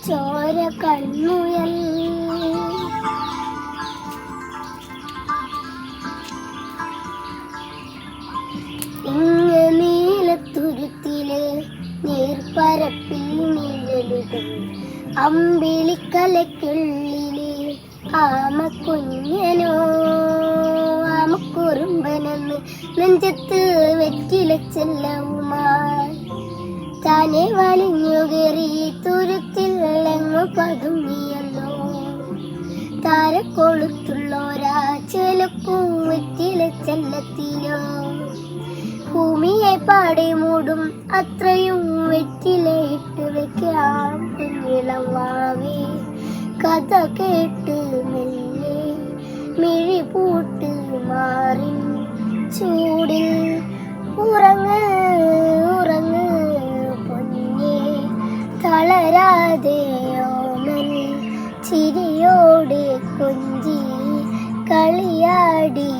ചോര കൺമുയൽ ഇങ്ങ നീലത്തുരുത്തില് നീർപ്പരപ്പിൽ നിഴലുകൾ അമ്പിളിക്കലയ്ക്കുള്ളില് ആമക്കുഞ്ഞനോ ആമക്കുറുമ്പനെന്ന് നെഞ്ചത്ത് വെറ്റിലച്ചെല്ലവുമായി താനെ വലിഞ്ഞു കയറി തുരുത്തിൽ എങ്ങു പതുങ്ങിയല്ലോ താരക്കൊളുത്തുള്ളോരാ ചെലപ്പും വെറ്റിലച്ചെല്ലത്തിലോ ഭൂമിയെ പാടെ മൂടും അത്രയും വെറ്റിലയിട്ട് വെക്കാം കുഞ്ഞിളം വാവേ കഥ കേട്ട് മെല്ലെ മിഴി പൂട്ട് മാറി ചൂടിൽ ഉറങ്ങ് ഉറങ്ങ് പൊന്നേ തളരാതെയോമൽ ചിരിയോടെ കൊഞ്ചി കളിയാടി